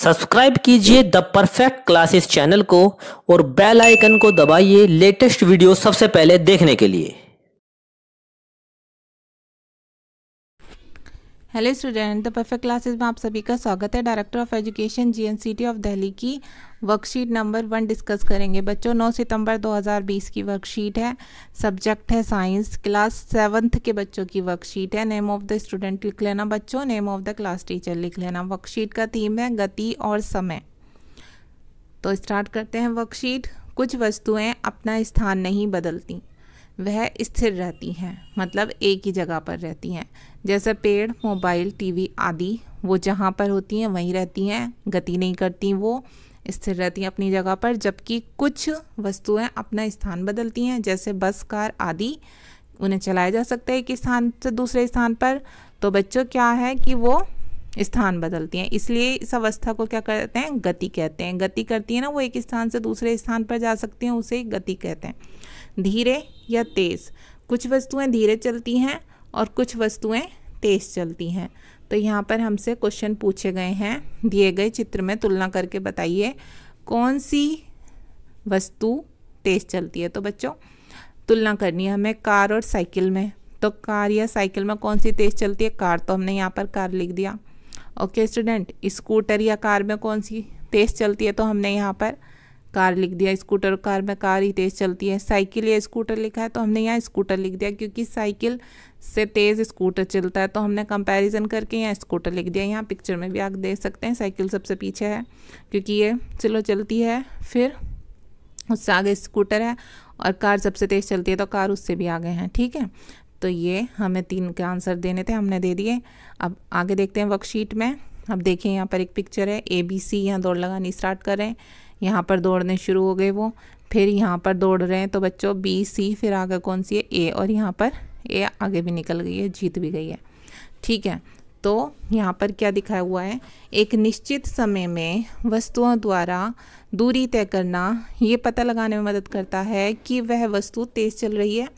Subscribe कीजिए the perfect classes channel को और बेल आइकन को दबाइए लेटेस्ट वीडियो सबसे पहले देखने के लिए। Hello student, the perfect classes में आप सभी का स्वागत है। Director of education GNCT of Delhi की वर्कशीट नंबर 1 डिस्कस करेंगे। बच्चों 9 सितंबर 2020 की वर्कशीट है। सब्जेक्ट है साइंस। क्लास 7th के बच्चों की वर्कशीट है। नेम ऑफ द स्टूडेंट लिख लेना बच्चों, name of the class teacher लिख लेना। वर्कशीट का थीम है गति और समय। तो स्टार्ट करते हैं वर्कशीट। कुछ वस्तुएं अपना स्थान नहीं बदलती, वह स्थिर रहती हैं, मतलब एक ही जगह पर रहती हैं। जैसे पेड़, मोबाइल, टीवी आदि, वो जहाँ पर होती हैं वहीं रहती हैं, गति नहीं करती, वो स्थिर रहती हैं अपनी जगह पर। जबकि कुछ वस्तुएं अपना स्थान बदलती हैं, जैसे बस, कार आदि, उन्हें चलाया जा सकता है एक स्थान से दूसरे स्थान पर। तो बच्चों क्या है कि वो स्थान बदलती हैं, इसलिए इस अवस्था को क्या कहते हैं? गति कहते हैं। गति करती है ना, वो एक स्थान से दूसरे स्थान पर जा सकती हैं, उसे गति कहते हैं। धीरे या तेज़, कुछ वस्तुएं धीरे चलती हैं और कुछ वस्तुएं तेज़ चलती हैं। तो यहाँ पर हमसे क्वेश्चन पूछे गए हैं, दिए गए चित्र में तुलना करके बताइए कौन सी वस्तु तेज़ चलती है। तो बच्चों तुलना करनी है हमें कार और साइकिल में। तो कार या साइकिल में कौन सी तेज़ चलती है? कार, तो हमने यहाँ पर कार लिख दिया। ओके स्टूडेंट, स्कूटर या कार में कौन सी तेज़ चलती है? तो हमने यहाँ पर कार लिख दिया। स्कूटर और कार में कार ही तेज़ चलती है। साइकिल या स्कूटर लिखा है तो हमने यहाँ स्कूटर लिख दिया, क्योंकि साइकिल से तेज़ स्कूटर चलता है, तो हमने कंपैरिजन करके यहाँ स्कूटर लिख दिया। यहाँ पिक्चर में भी आप देख सकते हैं साइकिल सबसे पीछे है, क्योंकि ये स्लो चलती है, फिर उससे आगे स्कूटर है, और कार सबसे तेज़ चलती है तो कार उससे भी आगे हैं। ठीक है, तो ये हमें 3 के आंसर देने थे, हमने दे दिए। अब आगे देखते हैं वर्कशीट में। अब देखिए यहाँ पर एक पिक्चर है ABC, यहाँ दौड़ लगानी स्टार्ट कर रहे हैं। यहाँ पर दौड़ने शुरू हो गए वो, फिर यहाँ पर दौड़ रहे हैं। तो बच्चों BC, फिर आगे कौन सी है? A, और यहाँ पर A आगे भी निकल गई है, जीत भी गई है। ठीक है, तो यहाँ पर क्या दिखाया हुआ है? एक निश्चित समय में वस्तुओं द्वारा दूरी तय करना ये पता लगाने में मदद करता है कि वह वस्तु तेज़ चल रही है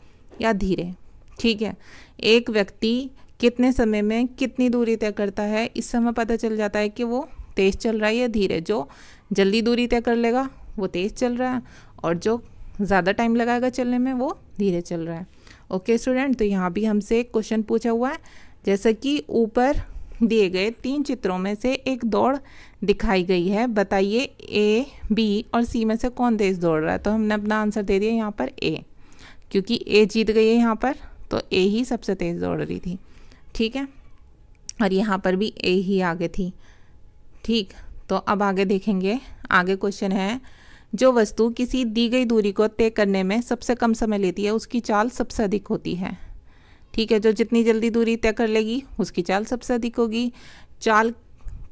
या धीरे। ठीक है, एक व्यक्ति कितने समय में कितनी दूरी तय करता है, इस समय पता चल जाता है कि वो तेज़ चल रहा है या धीरे। जो जल्दी दूरी तय कर लेगा वो तेज़ चल रहा है, और जो ज़्यादा टाइम लगाएगा चलने में वो धीरे चल रहा है। ओके स्टूडेंट, तो यहाँ भी हमसे एक क्वेश्चन पूछा हुआ है। जैसा कि ऊपर दिए गए 3 चित्रों में से एक दौड़ दिखाई गई है, बताइए A, B और C में से कौन तेज़ दौड़ रहा है। तो हमने अपना आंसर दे दिया यहाँ पर A, क्योंकि A जीत गई है यहाँ पर, तो A ही सबसे तेज़ दौड़ रही थी। ठीक है, और यहाँ पर भी A ही आगे थी। ठीक, तो अब आगे देखेंगे। आगे क्वेश्चन है, जो वस्तु किसी दी गई दूरी को तय करने में सबसे कम समय लेती है उसकी चाल सबसे अधिक होती है। ठीक है, जो जितनी जल्दी दूरी तय कर लेगी उसकी चाल सबसे अधिक होगी। चाल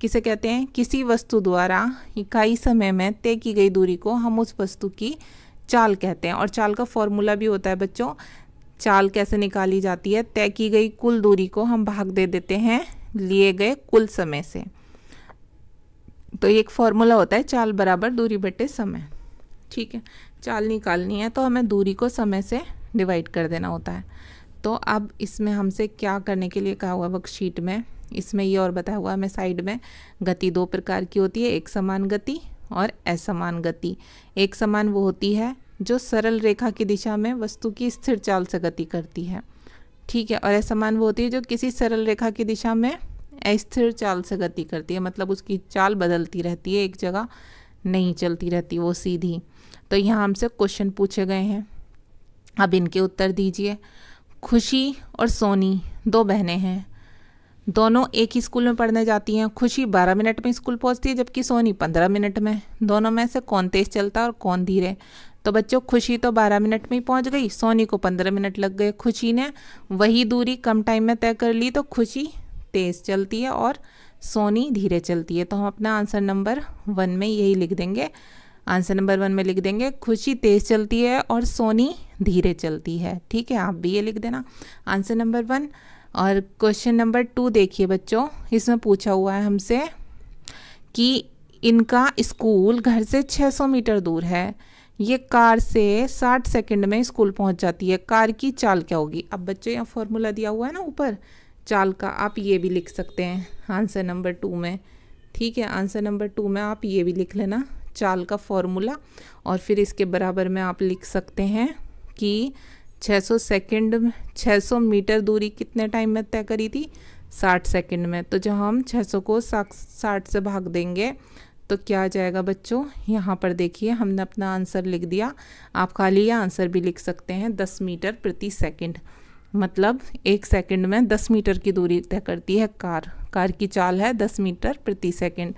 किसे कहते हैं? किसी वस्तु द्वारा इकाई समय में तय की गई दूरी को हम उस वस्तु की चाल कहते हैं। और चाल का फॉर्मूला भी होता है बच्चों। चाल कैसे निकाली जाती है? तय की गई कुल दूरी को हम भाग दे देते हैं लिए गए कुल समय से। तो एक फॉर्मूला होता है, चाल बराबर दूरी बटे समय। ठीक है, चाल निकालनी है तो हमें दूरी को समय से डिवाइड कर देना होता है। तो अब इसमें हमसे क्या करने के लिए कहा हुआ वर्कशीट में? इसमें ये और बताया हुआ हमें साइड में, गति 2 प्रकार की होती है, एक समान गति और असमान गति। एक समान वो होती है जो सरल रेखा की दिशा में वस्तु की स्थिर चाल से गति करती है। ठीक है, और असमान वो होती है जो किसी सरल रेखा की दिशा में अस्थिर चाल से गति करती है, मतलब उसकी चाल बदलती रहती है, एक जगह नहीं चलती रहती वो सीधी। तो यहाँ हमसे क्वेश्चन पूछे गए हैं, अब इनके उत्तर दीजिए। खुशी और सोनी 2 बहनें हैं, दोनों एक ही स्कूल में पढ़ने जाती हैं। खुशी 12 मिनट में स्कूल पहुँचती है, जबकि सोनी 15 मिनट में। दोनों में से कौन तेज़ चलता है और कौन धीरे? तो बच्चों खुशी तो 12 मिनट में ही पहुँच गई, सोनी को 15 मिनट लग गए। खुशी ने वही दूरी कम टाइम में तय कर ली, तो खुशी तेज़ चलती है और सोनी धीरे चलती है। तो हम अपना आंसर नंबर 1 में यही लिख देंगे। आंसर नंबर 1 में लिख देंगे खुशी तेज़ चलती है और सोनी धीरे चलती है। ठीक है, आप भी ये लिख देना आंसर नंबर 1। और क्वेश्चन नंबर 2 देखिए बच्चों, इसमें पूछा हुआ है हमसे कि इनका स्कूल घर से 600 मीटर दूर है, ये कार से 60 सेकंड में स्कूल पहुंच जाती है, कार की चाल क्या होगी? अब बच्चों यहाँ फॉर्मूला दिया हुआ है ना ऊपर चाल का, आप ये भी लिख सकते हैं आंसर नंबर 2 में। ठीक है। आंसर नंबर 2 में आप ये भी लिख लेना, चाल का फॉर्मूला। और फिर इसके बराबर में आप लिख सकते हैं कि 600 मीटर दूरी कितने टाइम में तय करी थी, 60 सेकंड में। तो जब हम 600 को 60 से भाग देंगे तो क्या आ जाएगा बच्चों, यहाँ पर देखिए हमने अपना आंसर लिख दिया। आप खाली ये आंसर भी लिख सकते हैं, 10 मीटर प्रति सेकंड, मतलब 1 सेकंड में 10 मीटर की दूरी तय करती है कार की चाल है 10 मीटर प्रति सेकंड।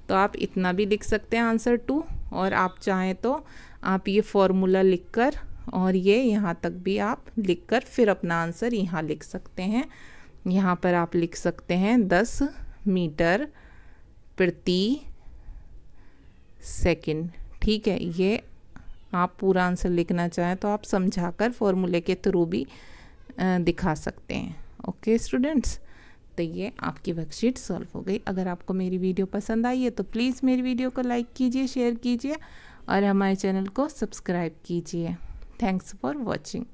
तो आप इतना भी लिख सकते हैं आंसर 2। और आप चाहें तो आप ये फॉर्मूला लिखकर और ये यहाँ तक भी आप लिखकर फिर अपना आंसर यहाँ लिख सकते हैं। यहाँ पर आप लिख सकते हैं 10 मीटर प्रति सेकंड। ठीक है, ये आप पूरा आंसर लिखना चाहें तो आप समझाकर फॉर्मूले के थ्रू भी दिखा सकते हैं। ओके स्टूडेंट्स, तो ये आपकी वर्कशीट सॉल्व हो गई। अगर आपको मेरी वीडियो पसंद आई है तो प्लीज़ मेरी वीडियो को लाइक कीजिए, शेयर कीजिए और हमारे चैनल को सब्सक्राइब कीजिए। Thanks for watching.